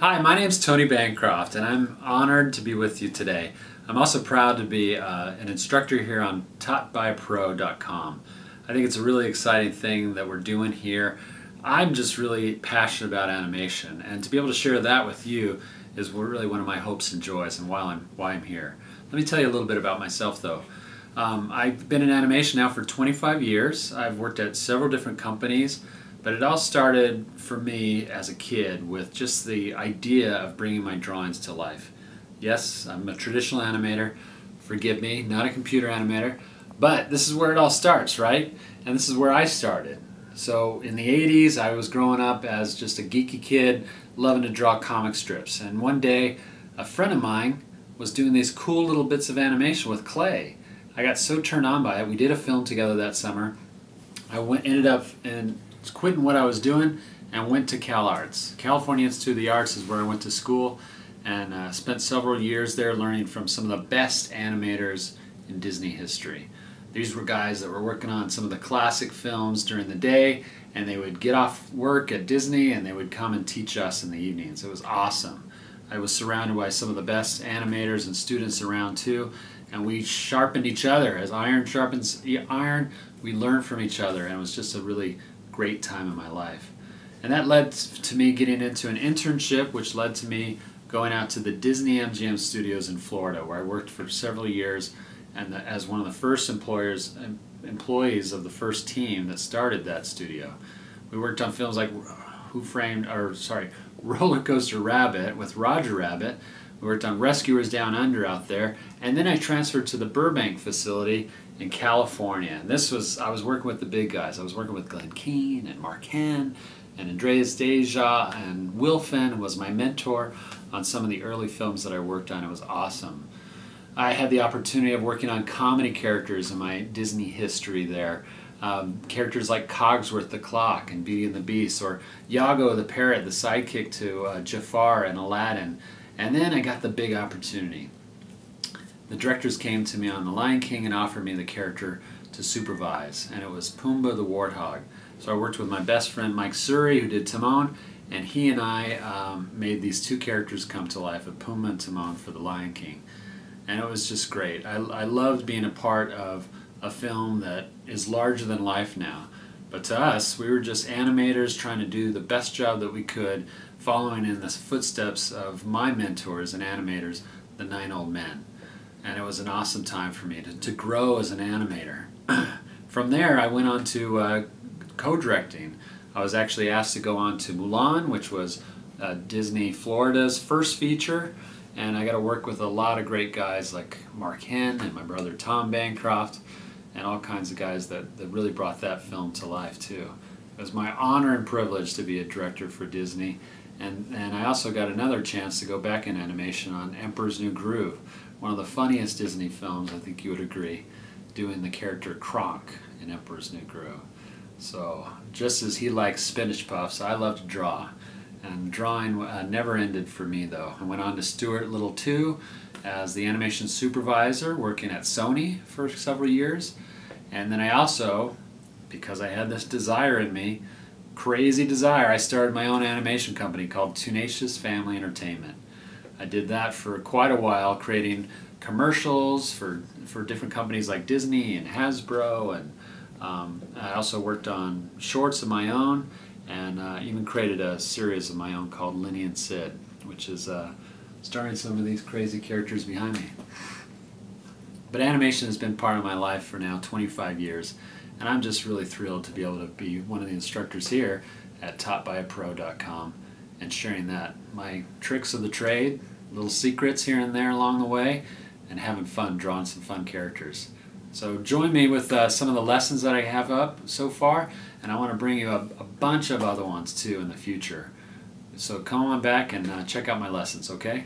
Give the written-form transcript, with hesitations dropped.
Hi, my name's Tony Bancroft, and I'm honored to be with you today. I'm also proud to be an instructor here on TaughtByPro.com. I think it's a really exciting thing that we're doing here. I'm just really passionate about animation, and to be able to share that with you is really one of my hopes and joys and why I'm here. Let me tell you a little bit about myself though. I've been in animation now for 25 years. I've worked at several different companies. But it all started for me as a kid with just the idea of bringing my drawings to life. Yes, I'm a traditional animator, forgive me, not a computer animator, but this is where it all starts, right? And this is where I started. So in the 80s, I was growing up as just a geeky kid, loving to draw comic strips. And one day, a friend of mine was doing these cool little bits of animation with clay. I got so turned on by it. We did a film together that summer. Ended up quitting what I was doing and went to Cal Arts. California Institute of the Arts is where I went to school and spent several years there learning from some of the best animators in Disney history. These were guys that were working on some of the classic films during the day, and they would get off work at Disney and they would come and teach us in the evenings. It was awesome. I was surrounded by some of the best animators and students around too, and we sharpened each other. As iron sharpens iron, we learned from each other, and it was just a really great time in my life. And that led to me getting into an internship, which led to me going out to the Disney MGM studios in Florida, where I worked for several years and as one of the first employees of the first team that started that studio. We worked on films like Roller Coaster Rabbit with Roger Rabbit. We worked on Rescuers Down Under out there, and then I transferred to the Burbank facility in California. And I was working with the big guys. I was working with Glenn Keane and Mark Henn and Andreas Deja, and Will Finn was my mentor on some of the early films that I worked on. It was awesome. I had the opportunity of working on comedy characters in my Disney history there. Characters like Cogsworth the Clock and Beauty and the Beast, or Iago the Parrot, the sidekick to Jafar and Aladdin. And then I got the big opportunity. The directors came to me on The Lion King and offered me the character to supervise, and it was Pumbaa the Warthog. So I worked with my best friend Mike Suri, who did Timon, and he and I made these two characters come to life, of Pumbaa and Timon, for The Lion King. And it was just great. I loved being a part of a film that is larger than life now. But to us, we were just animators trying to do the best job that we could, following in the footsteps of my mentors and animators, the 9 Old Men. And it was an awesome time for me to grow as an animator. From there, I went on to co-directing. I was actually asked to go on to Mulan, which was Disney Florida's first feature, and I got to work with a lot of great guys like Mark Henn and my brother Tom Bancroft, and all kinds of guys that really brought that film to life too. It was my honor and privilege to be a director for Disney, and I also got another chance to go back in animation on Emperor's New Groove, one of the funniest Disney films, I think you would agree, doing the character Kronk in Emperor's New Groove. So just as he likes spinach puffs, I love to draw. And drawing never ended for me though. I went on to Stuart Little 2 as the animation supervisor, working at Sony for several years. And then I also, because I had this desire in me, crazy desire, I started my own animation company called Tunacious Family Entertainment. I did that for quite a while, creating commercials for different companies like Disney and Hasbro, and I also worked on shorts of my own, and even created a series of my own called Linny and Sid, which is starring some of these crazy characters behind me. But animation has been part of my life for now 25 years, and I'm just really thrilled to be able to be one of the instructors here at TaughtByPro.com and sharing that, my tricks of the trade, little secrets here and there along the way, and having fun drawing some fun characters. So join me with some of the lessons that I have up so far, and I want to bring you a bunch of other ones too in the future. So come on back and check out my lessons, okay?